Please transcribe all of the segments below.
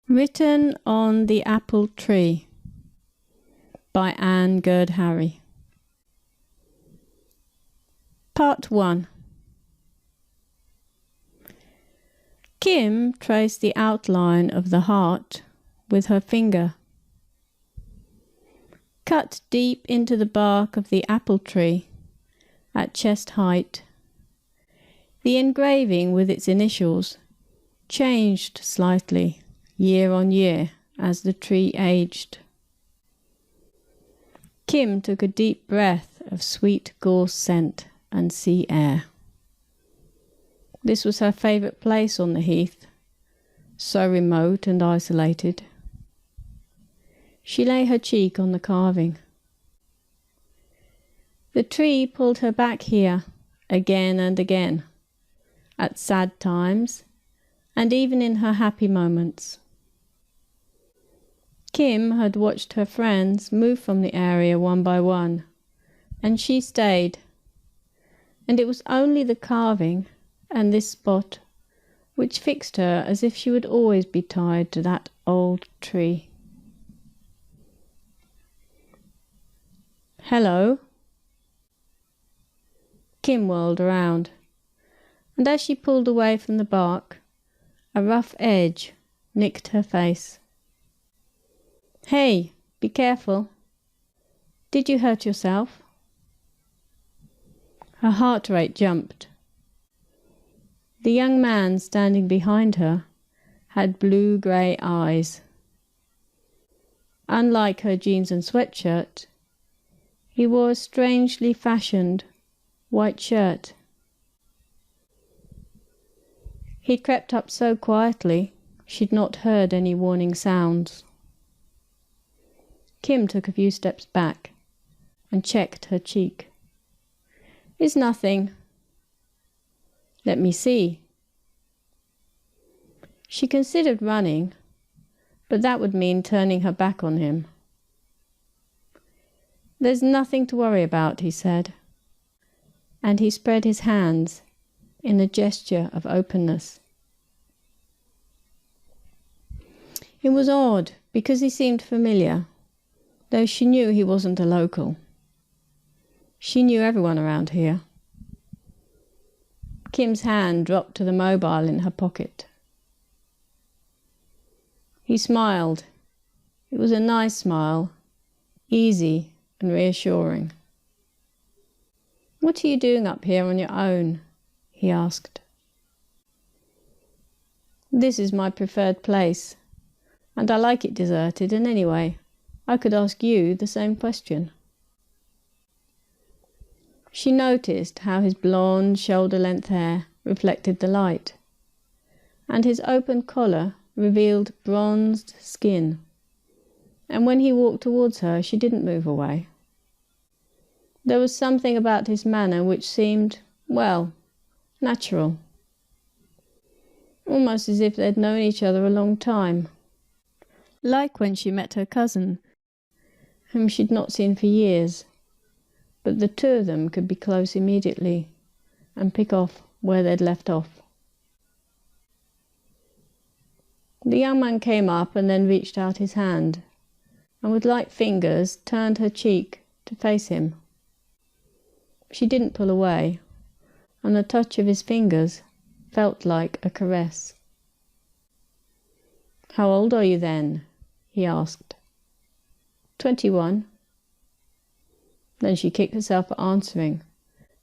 Written on the Apple Tree by Anne Gerd Harry. Part 1. Kim traced the outline of the heart with her finger. Cut deep into the bark of the apple tree at chest height. The engraving with its initials changed slightly year on year as the tree aged. Kim took a deep breath of sweet gorse scent and sea air. This was her favourite place on the heath, so remote and isolated. She lay her cheek on the carving. The tree pulled her back here again and again, at sad times and even in her happy moments. Kim had watched her friends move from the area one by one, and she stayed. And it was only the carving and this spot which fixed her as if she would always be tied to that old tree. "Hello." Kim whirled around, and as she pulled away from the bark, a rough edge nicked her face. "Hey, be careful. Did you hurt yourself?" Her heart rate jumped. The young man standing behind her had blue-grey eyes. Unlike her jeans and sweatshirt, he wore a strangely fashioned white shirt. He'd crept up so quietly she'd not heard any warning sounds. Kim took a few steps back and checked her cheek. "It's nothing." "Let me see." She considered running, but that would mean turning her back on him. "There's nothing to worry about," he said, and he spread his hands in a gesture of openness. It was odd because he seemed familiar, though she knew he wasn't a local. She knew everyone around here. Kim's hand dropped to the mobile in her pocket. He smiled. It was a nice smile, easy and reassuring. "What are you doing up here on your own?" he asked. "This is my preferred place, and I like it deserted, and anyway, I could ask you the same question." She noticed how his blonde, shoulder-length hair reflected the light, and his open collar revealed bronzed skin, and when he walked towards her, she didn't move away. There was something about his manner which seemed, well, natural, almost as if they'd known each other a long time, like when she met her cousin, whom she'd not seen for years, but the two of them could be close immediately and pick off where they'd left off. The young man came up and then reached out his hand, and with light fingers turned her cheek to face him. She didn't pull away, and the touch of his fingers felt like a caress. "How old are you then?" he asked. 21. Then she kicked herself for answering,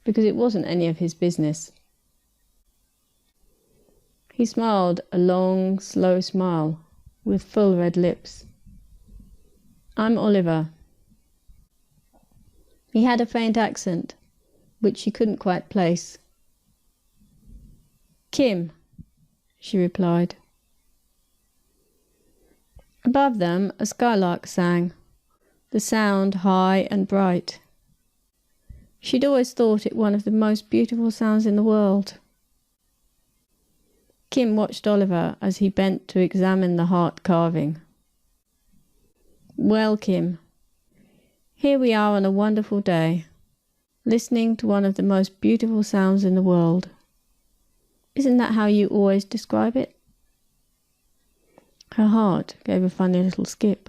because it wasn't any of his business. He smiled a long, slow smile with full red lips. "I'm Oliver." He had a faint accent, which she couldn't quite place. "Kim," she replied. Above them a skylark sang, the sound high and bright. She'd always thought it one of the most beautiful sounds in the world. Kim watched Oliver as he bent to examine the heart carving. "Well, Kim, here we are on a wonderful day, listening to one of the most beautiful sounds in the world. Isn't that how you always describe it?" Her heart gave a funny little skip.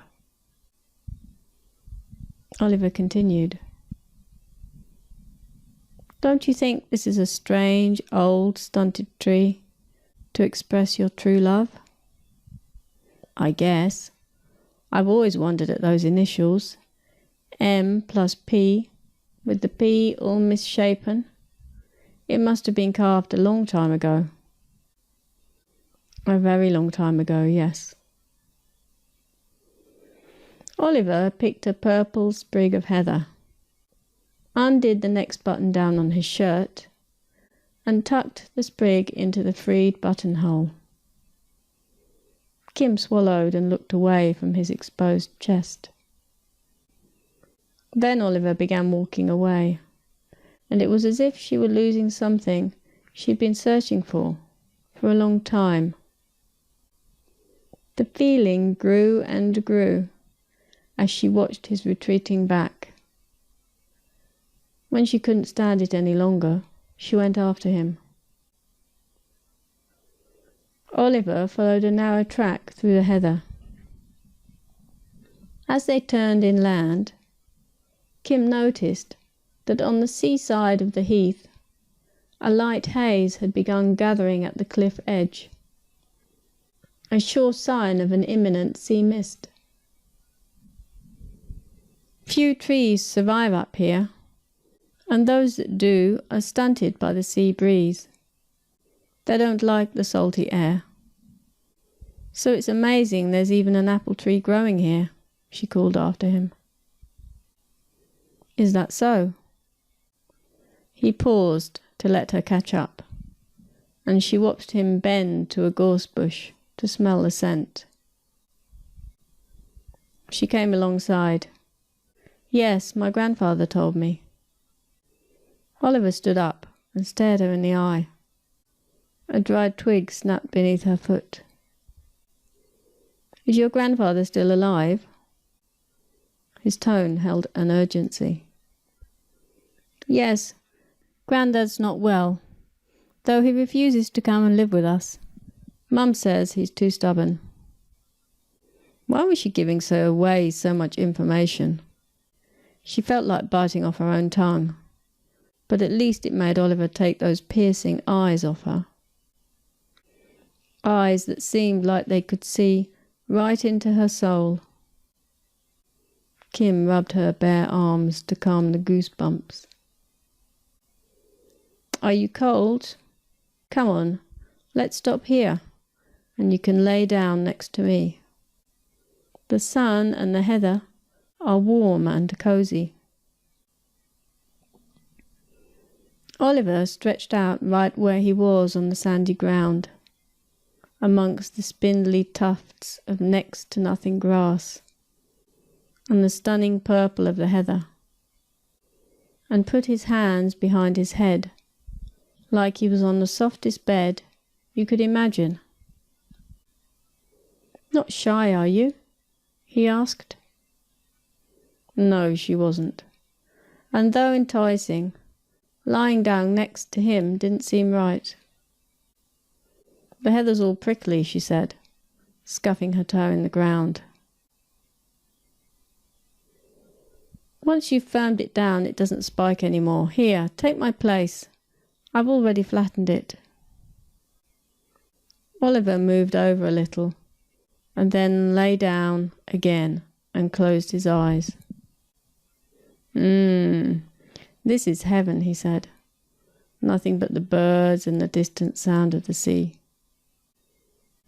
Oliver continued. Don't you think this is a strange, old, stunted tree to express your true love? I guess. I've always wondered at those initials. M plus P, with the P all misshapen. It must have been carved a long time ago. A very long time ago, yes. Oliver picked a purple sprig of heather, undid the next button down on his shirt, and tucked the sprig into the freed buttonhole. Kim swallowed and looked away from his exposed chest. Then Oliver began walking away, and it was as if she were losing something she'd been searching for a long time. The feeling grew and grew as she watched his retreating back. When she couldn't stand it any longer, she went after him. Oliver followed a narrow track through the heather. As they turned inland, Kim noticed that on the seaside of the heath, a light haze had begun gathering at the cliff edge, a sure sign of an imminent sea mist. Few trees survive up here, and those that do are stunted by the sea breeze. They don't like the salty air. So it's amazing there's even an apple tree growing here, she called after him. Is that so? He paused to let her catch up, and she watched him bend to a gorse bush to smell the scent. She came alongside. Yes, my grandfather told me. Oliver stood up and stared her in the eye. A dried twig snapped beneath her foot. Is your grandfather still alive? His tone held an urgency. Yes, Grandad's not well, though he refuses to come and live with us. Mum says he's too stubborn. Why was she giving away so much information? She felt like biting off her own tongue, but at least it made Oliver take those piercing eyes off her. Eyes that seemed like they could see right into her soul. Kim rubbed her bare arms to calm the goosebumps. Are you cold? Come on, let's stop here, and you can lay down next to me. The sun and the heather are warm and cosy. Oliver stretched out right where he was on the sandy ground, amongst the spindly tufts of next to nothing grass and the stunning purple of the heather, and put his hands behind his head, like he was on the softest bed you could imagine. Not shy, are you? He asked. No, she wasn't. And though enticing, lying down next to him didn't seem right. The heather's all prickly, she said, scuffing her toe in the ground. Once you've firmed it down, it doesn't spike any more. Here, take my place. I've already flattened it. Oliver moved over a little, and then lay down again and closed his eyes. This is heaven, he said. Nothing but the birds and the distant sound of the sea.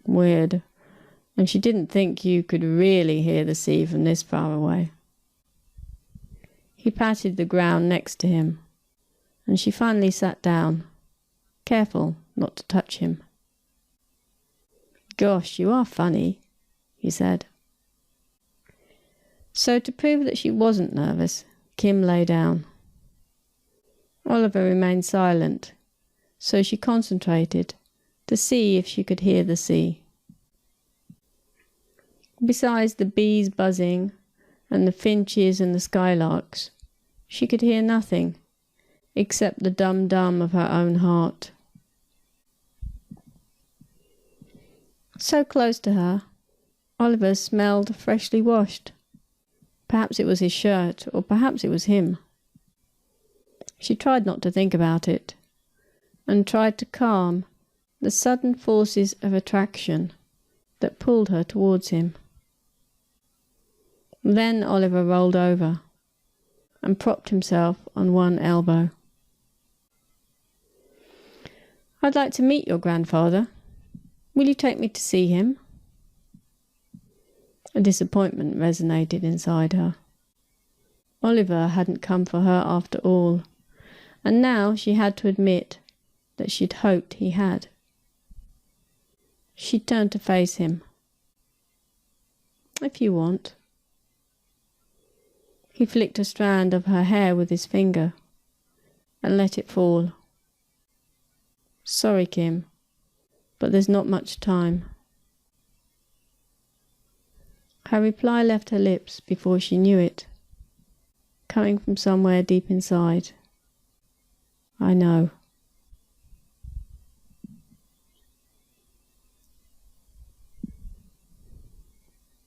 Weird. And she didn't think you could really hear the sea from this far away. He patted the ground next to him, and she finally sat down, careful not to touch him. Gosh, you are funny, he said. So to prove that she wasn't nervous, Kim lay down. Oliver remained silent, so she concentrated to see if she could hear the sea. Besides the bees buzzing and the finches and the skylarks, she could hear nothing except the dum-dum of her own heart. So close to her Oliver smelled freshly washed. Perhaps it was his shirt, or perhaps it was him. She tried not to think about it, and tried to calm the sudden forces of attraction that pulled her towards him. Then Oliver rolled over and propped himself on one elbow. "I'd like to meet your grandfather. Will you take me to see him?" A disappointment resonated inside her. Oliver hadn't come for her after all, and now she had to admit that she'd hoped he had. She turned to face him. "If you want." He flicked a strand of her hair with his finger and let it fall. "Sorry, Kim, but there's not much time." Her reply left her lips before she knew it, coming from somewhere deep inside. "I know."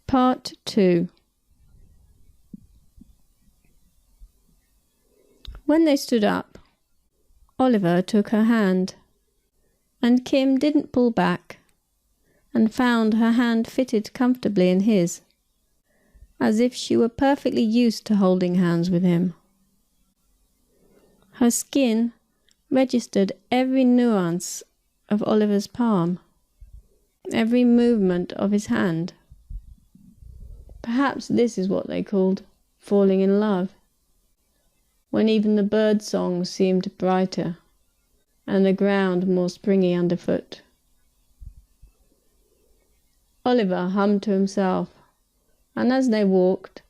Part 2. When they stood up, Oliver took her hand, and Kim didn't pull back, and found her hand fitted comfortably in his, as if she were perfectly used to holding hands with him. Her skin registered every nuance of Oliver's palm, every movement of his hand. Perhaps this is what they called falling in love, when even the bird songs seemed brighter and the ground more springy underfoot. Oliver hummed to himself, and as they walked,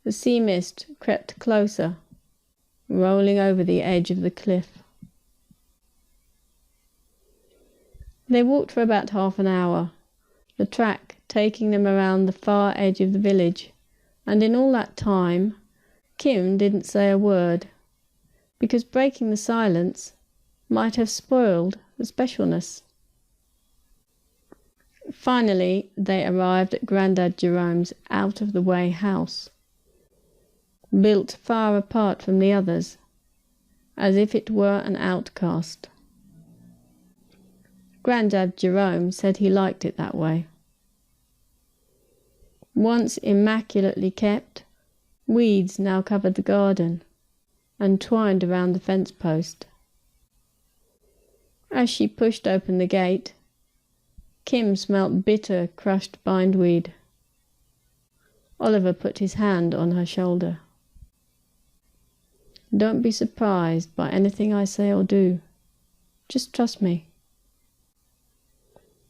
the sea mist crept closer, rolling over the edge of the cliff. They walked for about half an hour, the track taking them around the far edge of the village, and in all that time Kim didn't say a word, because breaking the silence might have spoiled the specialness. Finally, they arrived at Grandad Jerome's out-of-the-way house, built far apart from the others, as if it were an outcast. Grandad Jerome said he liked it that way. Once immaculately kept, weeds now covered the garden and twined around the fence post. As she pushed open the gate, Kim smelt bitter, crushed bindweed. Oliver put his hand on her shoulder. "Don't be surprised by anything I say or do. Just trust me."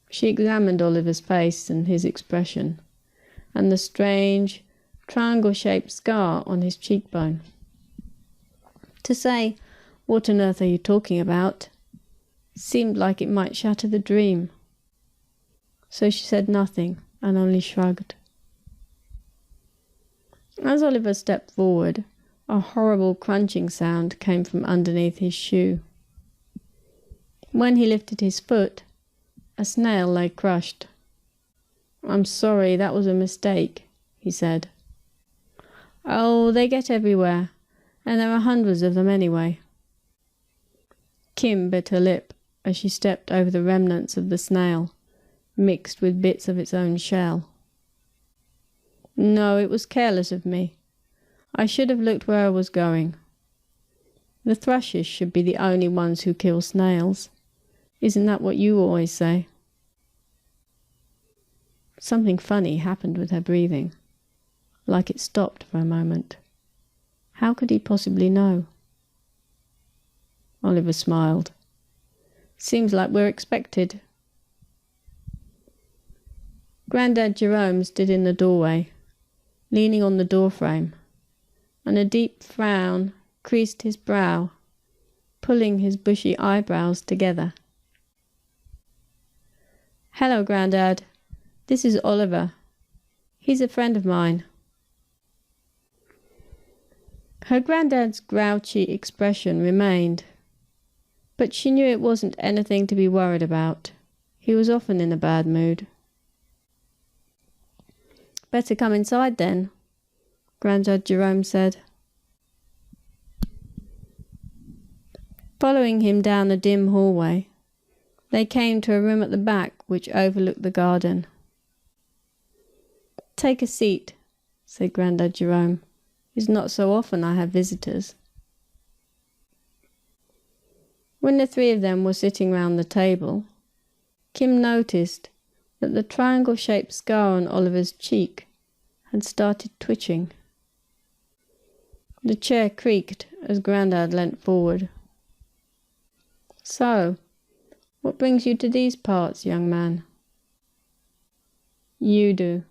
She examined Oliver's face and his expression, and the strange, triangle-shaped scar on his cheekbone. To say, "What on earth are you talking about?" seemed like it might shatter the dream. So she said nothing and only shrugged. As Oliver stepped forward, a horrible crunching sound came from underneath his shoe. When he lifted his foot, a snail lay crushed. "I'm sorry, that was a mistake," he said. "Oh, they get everywhere, and there are hundreds of them anyway." Kim bit her lip as she stepped over the remnants of the snail, mixed with bits of its own shell. "No, it was careless of me. I should have looked where I was going. The thrushes should be the only ones who kill snails. Isn't that what you always say?" Something funny happened with her breathing, like it stopped for a moment. How could he possibly know? Oliver smiled. "Seems like we're expected." Grandad Jerome stood in the doorway, leaning on the doorframe, and a deep frown creased his brow, pulling his bushy eyebrows together. "Hello, Grandad. This is Oliver. He's a friend of mine." Her granddad's grouchy expression remained, but she knew it wasn't anything to be worried about. He was often in a bad mood. Better come inside then, Grandad Jerome said. Following him down the dim hallway, they came to a room at the back which overlooked the garden. "Take a seat," said Grandad Jerome. "It's not so often I have visitors." When the three of them were sitting round the table, Kim noticed that the triangle-shaped scar on Oliver's cheek had started twitching. The chair creaked as Grandad leant forward. "So, what brings you to these parts, young man?" "You do."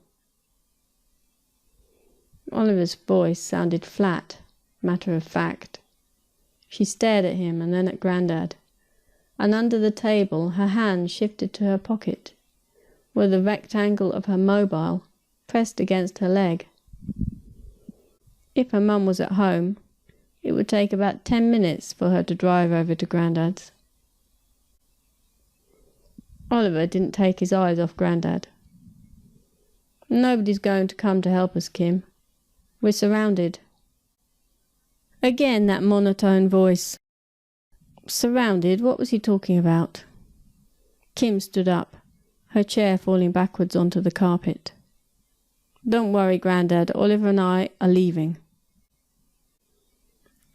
Oliver's voice sounded flat, matter-of-fact. She stared at him and then at Grandad, and under the table her hand shifted to her pocket, where the rectangle of her mobile pressed against her leg. If her mum was at home, it would take about 10 minutes for her to drive over to Grandad's. Oliver didn't take his eyes off Grandad. "Nobody's going to come to help us, Kim. We're surrounded." Again that monotone voice. Surrounded? What was he talking about? Kim stood up, her chair falling backwards onto the carpet. "Don't worry, Grandad. Oliver and I are leaving."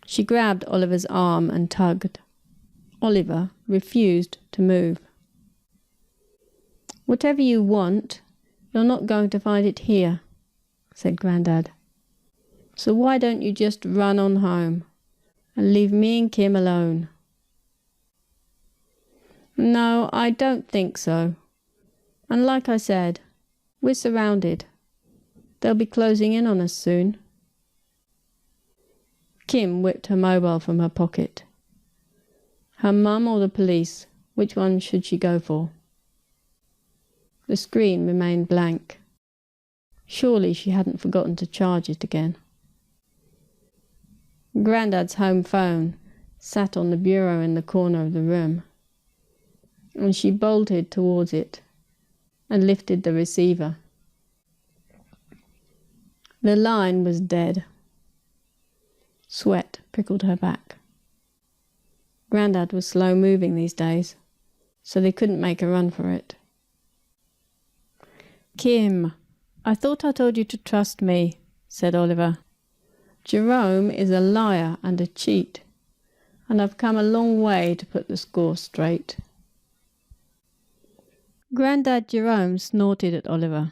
She grabbed Oliver's arm and tugged. Oliver refused to move. "Whatever you want, you're not going to find it here," said Grandad. "So why don't you just run on home and leave me and Kim alone?" "No, I don't think so. And like I said, we're surrounded. They'll be closing in on us soon." Kim whipped her mobile from her pocket. Her mum or the police, which one should she go for? The screen remained blank. Surely she hadn't forgotten to charge it again. Grandad's home phone sat on the bureau in the corner of the room, and she bolted towards it and lifted the receiver. The line was dead. Sweat prickled her back. Grandad was slow-moving these days, so they couldn't make a run for it. "Kim, I thought I told you to trust me," said Oliver. "Jerome is a liar and a cheat, and I've come a long way to put the score straight." Grandad Jerome snorted at Oliver.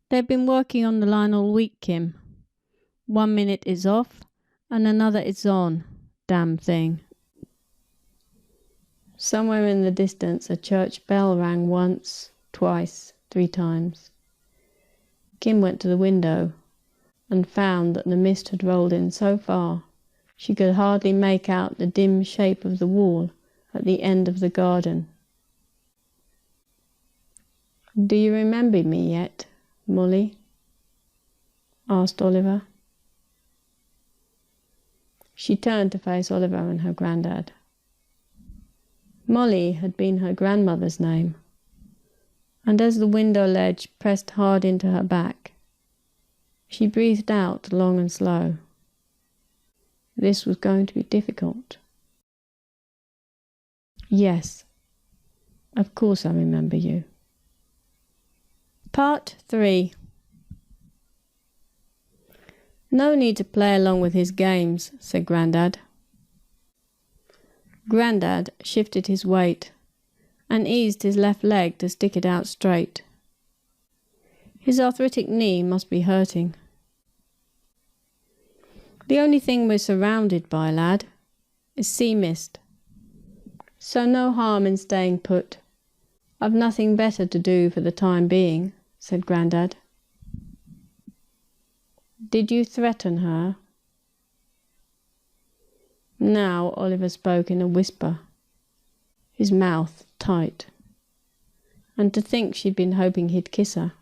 "They've been working on the line all week, Kim. 1 minute it's off and another it's on. Damn thing." Somewhere in the distance a church bell rang once, twice, 3 times. Kim went to the window and found that the mist had rolled in so far she could hardly make out the dim shape of the wall at the end of the garden. "Do you remember me yet, Molly?" asked Oliver. She turned to face Oliver and her grandad. Molly had been her grandmother's name, and as the window ledge pressed hard into her back, she breathed out long and slow. This was going to be difficult. "Yes, of course I remember you." Part 3. "No need to play along with his games," said Grandad. Grandad shifted his weight and eased his left leg to stick it out straight. His arthritic knee must be hurting. "The only thing we're surrounded by, lad, is sea mist. So no harm in staying put. I've nothing better to do for the time being," said Grandad. "Did you threaten her?" Now Oliver spoke in a whisper, his mouth tight. And to think she'd been hoping he'd kiss her.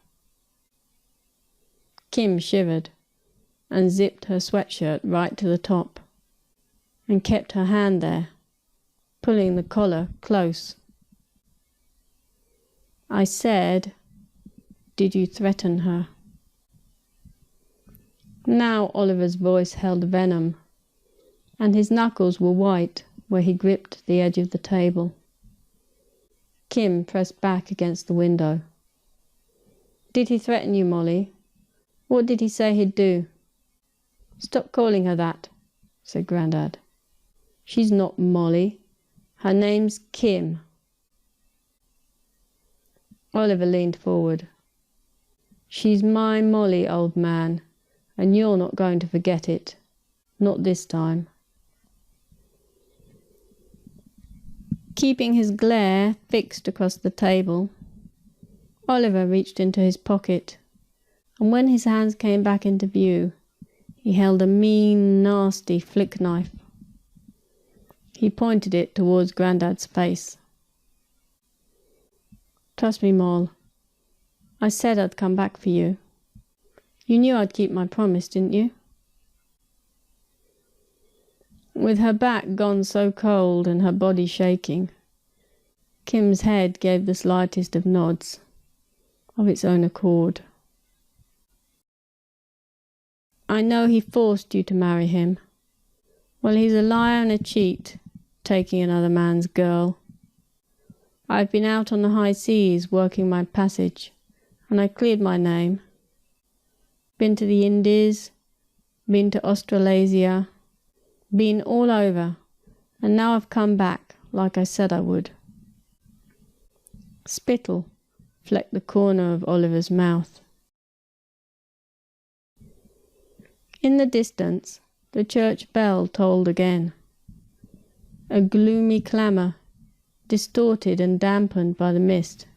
Kim shivered and zipped her sweatshirt right to the top and kept her hand there, pulling the collar close. "I said, did you threaten her?" Now Oliver's voice held venom, and his knuckles were white where he gripped the edge of the table. Kim pressed back against the window. "Did he threaten you, Molly? What did he say he'd do?" "Stop calling her that," said Grandad. "She's not Molly. Her name's Kim." Oliver leaned forward. "She's my Molly, old man, and you're not going to forget it. Not this time." Keeping his glare fixed across the table, Oliver reached into his pocket, and when his hands came back into view, he held a mean, nasty flick knife. He pointed it towards Grandad's face. "Trust me, Moll. I said I'd come back for you. You knew I'd keep my promise, didn't you?" With her back gone so cold and her body shaking, Kim's head gave the slightest of nods, of its own accord. "I know he forced you to marry him. Well, he's a liar and a cheat, taking another man's girl. I've been out on the high seas working my passage, and I cleared my name. Been to the Indies, been to Australasia, been all over, and now I've come back like I said I would." Spittle flecked the corner of Oliver's mouth. In the distance, the church bell tolled again. A gloomy clamour, distorted and dampened by the mist.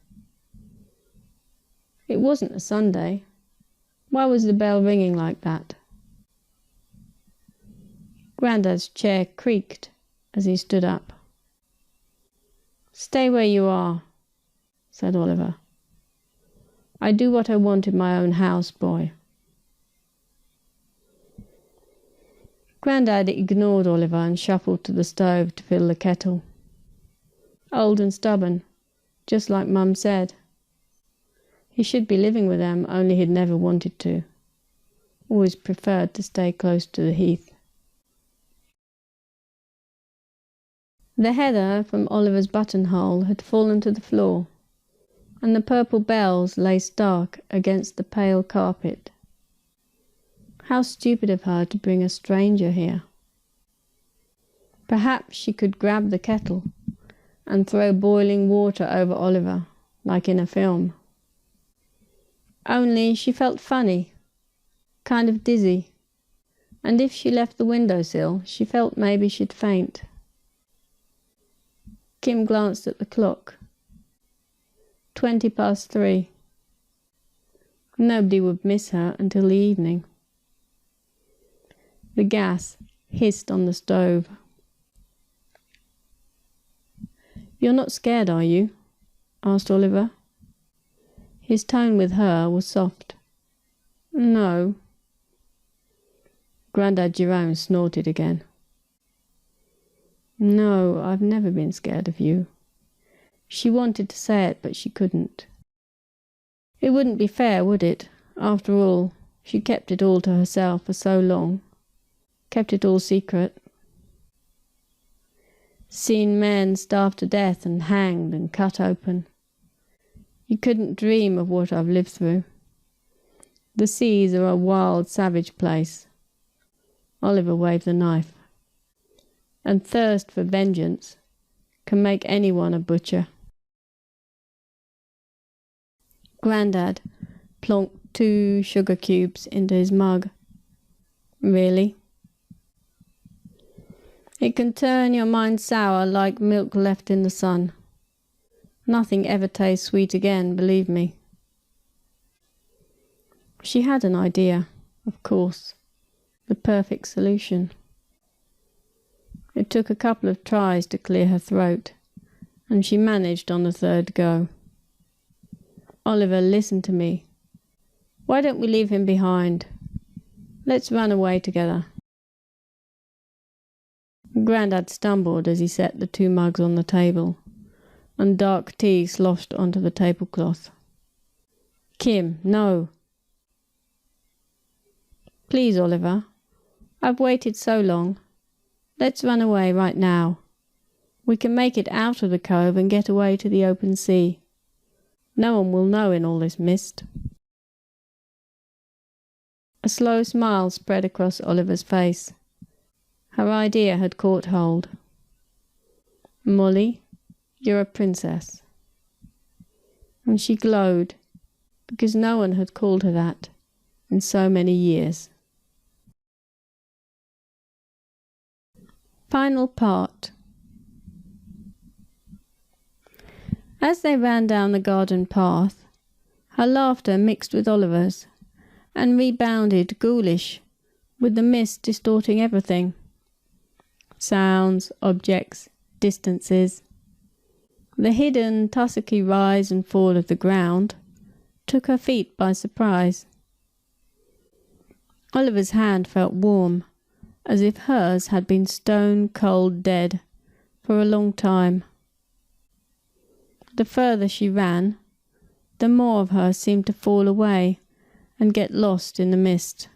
It wasn't a Sunday. Why was the bell ringing like that? Grandad's chair creaked as he stood up. "Stay where you are," said Oliver. "I do what I want in my own house, boy." Grandad ignored Oliver and shuffled to the stove to fill the kettle. Old and stubborn, just like Mum said. He should be living with them, only he'd never wanted to. Always preferred to stay close to the heath. The heather from Oliver's buttonhole had fallen to the floor, and the purple bells lay stark against the pale carpet. How stupid of her to bring a stranger here. Perhaps she could grab the kettle and throw boiling water over Oliver, like in a film. Only she felt funny, kind of dizzy, and if she left the windowsill, she felt maybe she'd faint. Kim glanced at the clock. 3:20. Nobody would miss her until the evening. The gas hissed on the stove. "You're not scared, are you?" asked Oliver. His tone with her was soft. "No." Grandad Jerome snorted again. "No, I've never been scared of you." She wanted to say it, but she couldn't. It wouldn't be fair, would it? After all, she kept it all to herself for so long. Kept it all secret. Seen men starved to death and hanged and cut open. You couldn't dream of what I've lived through. The seas are a wild, savage place. Oliver waved the knife. And thirst for vengeance can make anyone a butcher. Grandad plonked 2 sugar cubes into his mug. "Really? It can turn your mind sour like milk left in the sun. Nothing ever tastes sweet again, believe me." She had an idea, of course, the perfect solution. It took a couple of tries to clear her throat, and she managed on the 3rd go. "Oliver, listen to me. Why don't we leave him behind? Let's run away together." Grandad stumbled as he set the 2 mugs on the table, and dark tea sloshed onto the tablecloth. Kim, no. Please, Oliver. I've waited so long. Let's run away right now. We can make it out of the cove and get away to the open sea. No one will know in all this mist. A slow smile spread across Oliver's face. Her idea had caught hold. Molly, you're a princess. And she glowed, because no one had called her that in so many years. Final part. As they ran down the garden path, her laughter mixed with Oliver's and rebounded ghoulish, with the mist distorting everything. Sounds, objects, distances. The hidden, tussocky rise and fall of the ground took her feet by surprise. Oliver's hand felt warm, as if hers had been stone cold dead for a long time. The further she ran, the more of her seemed to fall away and get lost in the mist.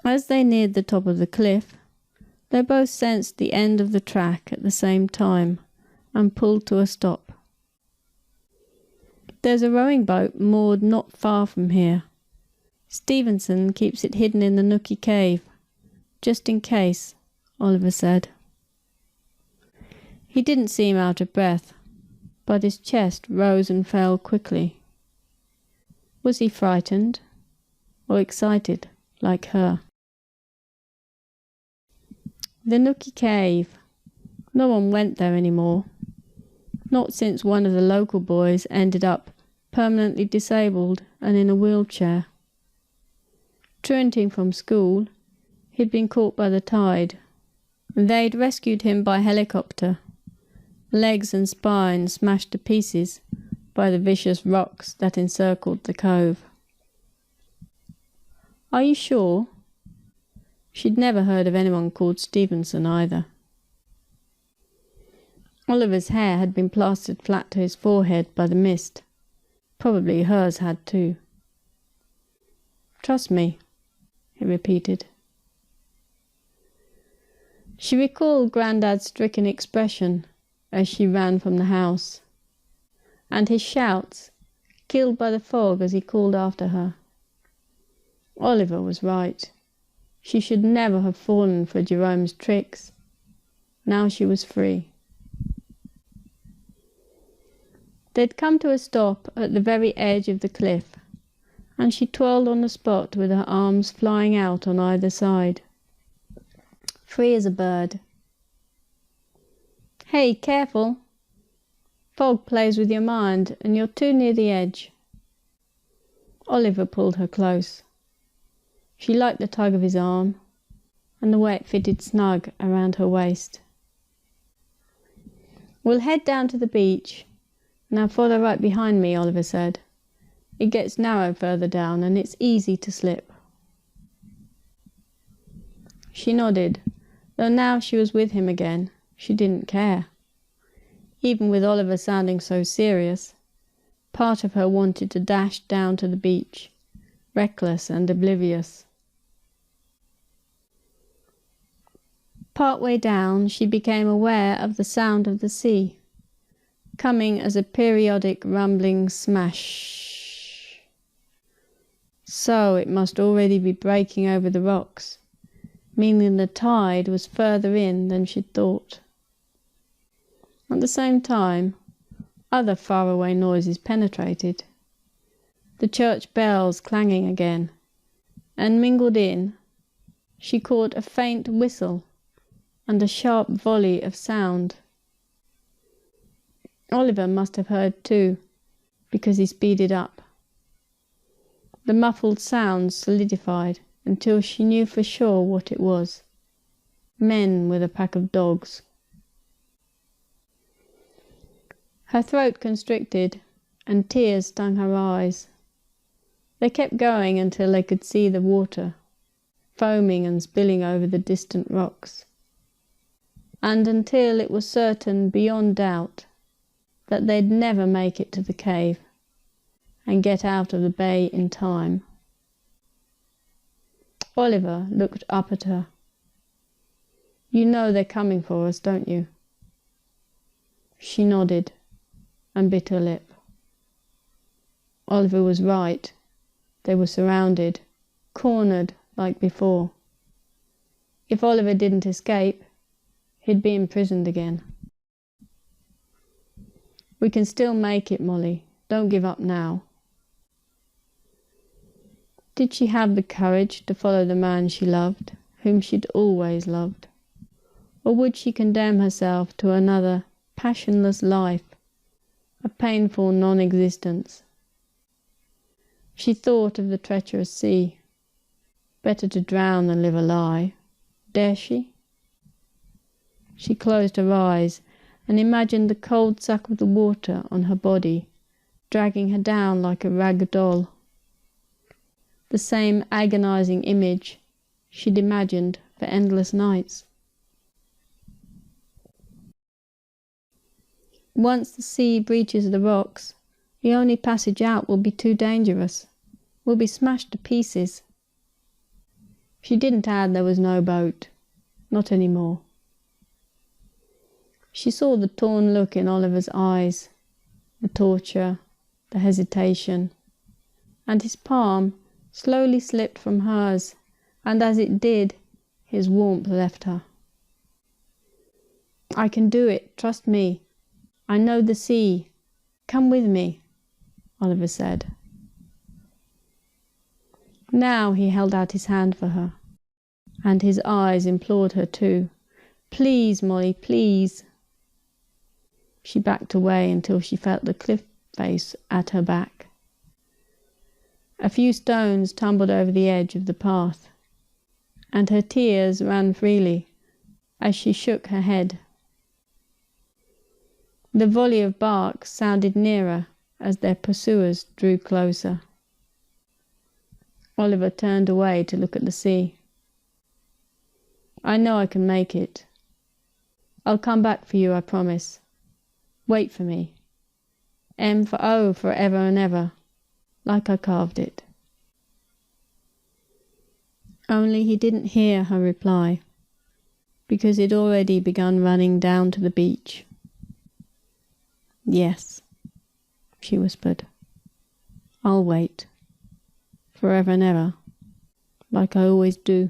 As they neared the top of the cliff, they both sensed the end of the track at the same time and pulled to a stop. There's a rowing boat moored not far from here. Stevenson keeps it hidden in the nooky cave, just in case, Oliver said. He didn't seem out of breath, but his chest rose and fell quickly. Was he frightened or excited like her? The nooky cave. No one went there anymore. Not since one of the local boys ended up permanently disabled and in a wheelchair. Truanting from school, he'd been caught by the tide. They'd rescued him by helicopter, legs and spine smashed to pieces by the vicious rocks that encircled the cove. Are you sure? She'd never heard of anyone called Stevenson either. Oliver's hair had been plastered flat to his forehead by the mist. Probably hers had too. Trust me, he repeated. She recalled Grandad's stricken expression as she ran from the house, and his shouts, killed by the fog as he called after her. Oliver was right. She should never have fallen for Jerome's tricks. Now she was free. They'd come to a stop at the very edge of the cliff, and she twirled on the spot with her arms flying out on either side. Free as a bird. Hey, careful! Fog plays with your mind, and you're too near the edge. Oliver pulled her close. She liked the tug of his arm, and the way it fitted snug around her waist. We'll head down to the beach. Now follow right behind me, Oliver said. It gets narrow further down, and it's easy to slip. She nodded, though now she was with him again, she didn't care. Even with Oliver sounding so serious, part of her wanted to dash down to the beach, reckless and oblivious. Part way down, she became aware of the sound of the sea, coming as a periodic rumbling smash. So it must already be breaking over the rocks, meaning the tide was further in than she'd thought. At the same time, other faraway noises penetrated. The church bells clanging again, and mingled in, she caught a faint whistle and a sharp volley of sound. Oliver must have heard too, because he speeded up. The muffled sounds solidified until she knew for sure what it was. Men with a pack of dogs. Her throat constricted, and tears stung her eyes. They kept going until they could see the water, foaming and spilling over the distant rocks, and until it was certain beyond doubt that they'd never make it to the cave. and get out of the bay in time. Oliver looked up at her. You know they're coming for us, don't you? She nodded and bit her lip. Oliver was right. They were surrounded, cornered like before. If Oliver didn't escape, he'd be imprisoned again. We can still make it, Molly. Don't give up now. Did she have the courage to follow the man she loved, whom she'd always loved? Or would she condemn herself to another passionless life, a painful non-existence? She thought of the treacherous sea. Better to drown than live a lie. Dare she? She closed her eyes and imagined the cold suck of the water on her body, dragging her down like a rag doll. The same agonizing image she'd imagined for endless nights. Once the sea breaches the rocks, the only passage out will be too dangerous. We'll be smashed to pieces. She didn't add there was no boat. Not any more. She saw the torn look in Oliver's eyes, the torture, the hesitation, and his palm slowly slipped from hers, and as it did, his warmth left her. I can do it, trust me. I know the sea. Come with me, Oliver said. Now he held out his hand for her, and his eyes implored her too. Please, Molly, please. She backed away until she felt the cliff face at her back. A few stones tumbled over the edge of the path, and her tears ran freely as she shook her head. The volley of barks sounded nearer as their pursuers drew closer. Oliver turned away to look at the sea. I know I can make it. I'll come back for you, I promise. Wait for me. M for O for ever and ever, like I carved it. Only he didn't hear her reply, because he'd already begun running down to the beach. Yes, she whispered. I'll wait. Forever and ever, like I always do.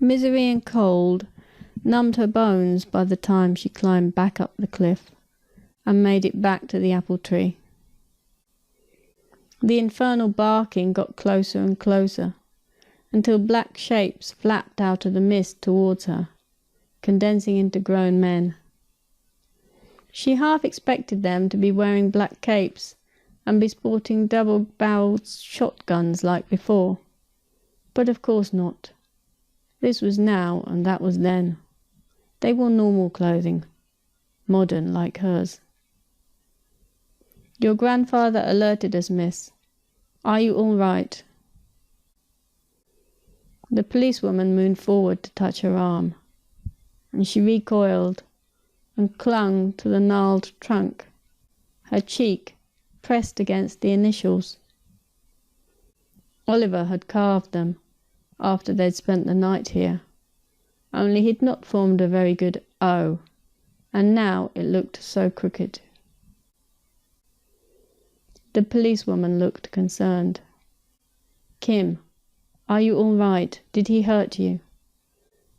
Misery and cold numbed her bones by the time she climbed back up the cliff and made it back to the apple tree. The infernal barking got closer and closer, until black shapes flapped out of the mist towards her, condensing into grown men. She half expected them to be wearing black capes and be sporting double-barreled shotguns like before, but of course not. This was now and that was then. They wore normal clothing, modern like hers. Your grandfather alerted us, miss. Are you all right? The policewoman moved forward to touch her arm, and she recoiled and clung to the gnarled trunk, her cheek pressed against the initials. Oliver had carved them after they'd spent the night here, only he'd not formed a very good O, and now it looked so crooked. The policewoman looked concerned. Kim, are you all right? Did he hurt you?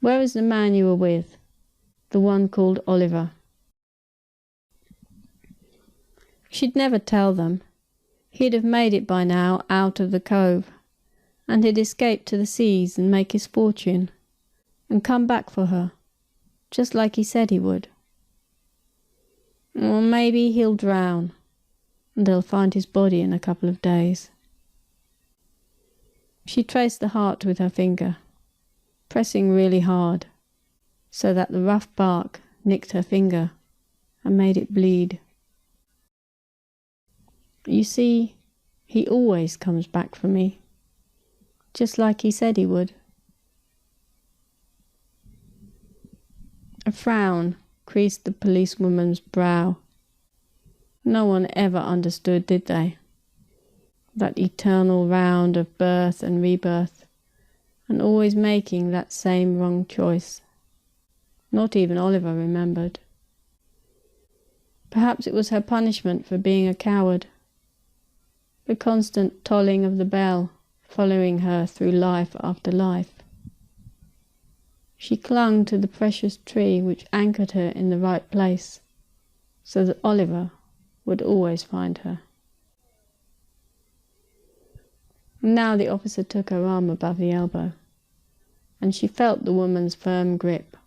Where is the man you were with? The one called Oliver. She'd never tell them. He'd have made it by now out of the cove, and he'd escape to the seas and make his fortune, and come back for her, just like he said he would. Or maybe he'll drown, and they'll find his body in a couple of days. She traced the heart with her finger, pressing really hard, so that the rough bark nicked her finger and made it bleed. You see, he always comes back for me, just like he said he would. A frown creased the policewoman's brow No one ever understood, did they? That eternal round of birth and rebirth, and always making that same wrong choice. Not even Oliver remembered. Perhaps it was her punishment for being a coward. The constant tolling of the bell following her through life after life. She clung to the precious tree which anchored her in the right place, so that Oliver would always find her. Now the officer took her arm above the elbow, and she felt the woman's firm grip.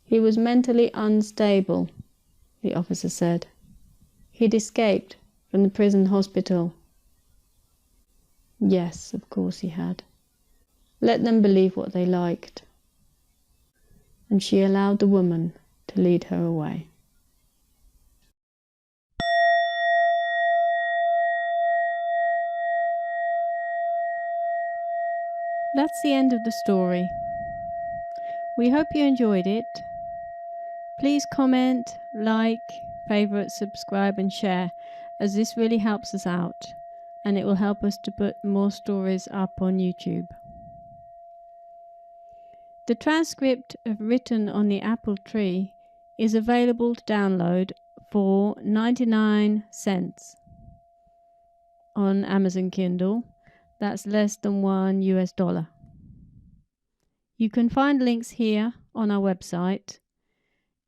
He was mentally unstable, the officer said. He'd escaped from the prison hospital. Yes, of course he had. Let them believe what they liked. And she allowed the woman to lead her away. That's the end of the story. We hope you enjoyed it. Please comment, like, favourite, subscribe and share, as this really helps us out, and it will help us to put more stories up on YouTube. The transcript of Written on the Apple Tree is available to download for 99 cents on Amazon Kindle. That's less than $1. You can find links here on our website,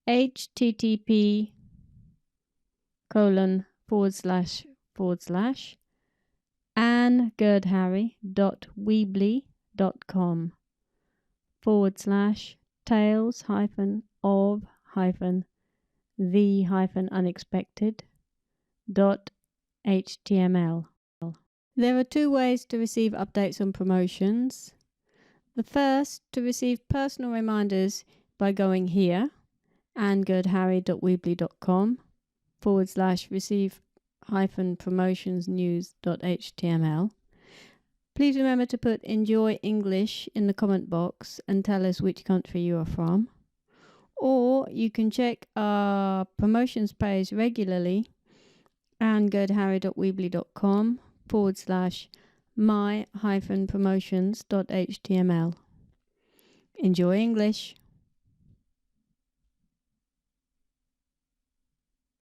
http://tales-of-the-unexpected.html. There are two ways to receive updates on promotions. The first, to receive personal reminders by going here, angeredharry.weebly.com/receive-promotionsnews.html. Please remember to put Enjoy English in the comment box and tell us which country you are from. Or you can check our promotions page regularly, angeredharry.weebly.com/my-promotions.html. Enjoy English.